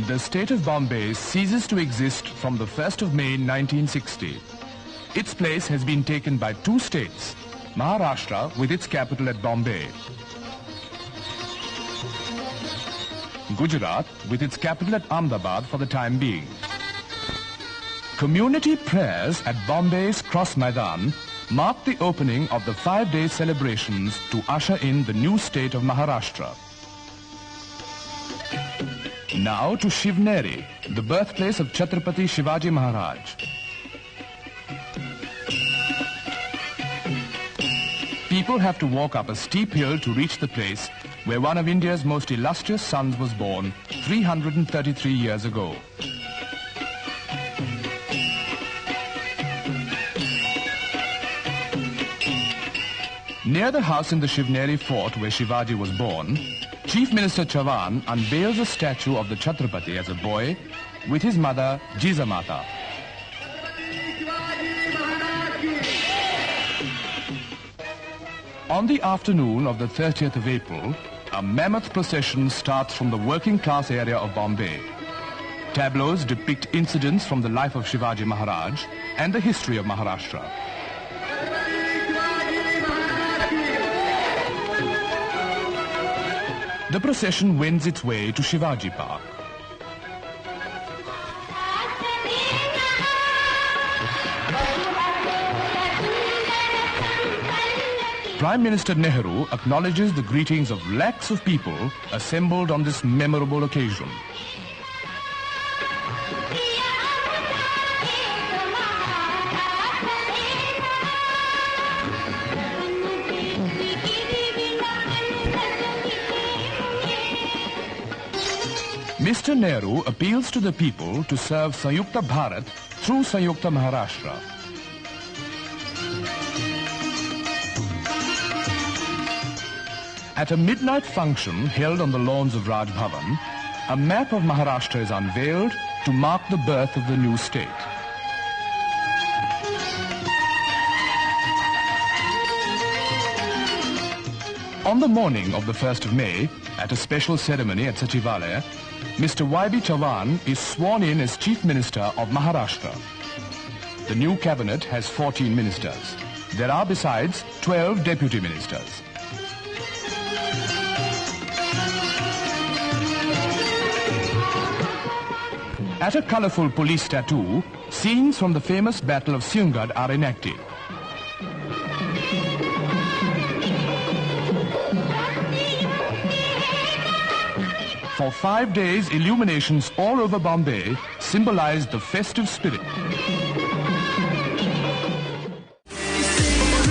The state of Bombay ceases to exist from the 1st of May 1960. Its place has been taken by two states, Maharashtra with its capital at Bombay, Gujarat with its capital at Ahmedabad for the time being. Community prayers at Bombay's Cross Maidan marked the opening of the 5-day celebrations to usher in the new state of Maharashtra. Now to Shivneri, the birthplace of Chhatrapati Shivaji Maharaj. People have to walk up a steep hill to reach the place where one of India's most illustrious sons was born 333 years ago. Near the house in the Shivneri fort where Shivaji was born, Chief Minister Chauhan unveils a statue of the Chhatrapati as a boy with his mother Jijamata. On the afternoon of the 30th of April, a mammoth procession starts from the working class area of Bombay. Tableaus depict incidents from the life of Shivaji Maharaj and the history of Maharashtra. The procession wends its way to Shivaji Park. Prime Minister Nehru acknowledges the greetings of lakhs of people assembled on this memorable occasion. Mr. Nehru appeals to the people to serve Sanyukta Bharat through Sanyukta Maharashtra. At a midnight function held on the lawns of Raj Bhavan, a map of Maharashtra is unveiled to mark the birth of the new state. On the morning of the 1st of May, at a special ceremony at Sachivalaya, Mr. Y.B. Chauhan is sworn in as Chief Minister of Maharashtra. The new cabinet has 14 ministers. There are besides 12 deputy ministers. At a colourful police statue, scenes from the famous Battle of Siungad are enacted. For 5 days, illuminations all over Bombay symbolize the festive spirit.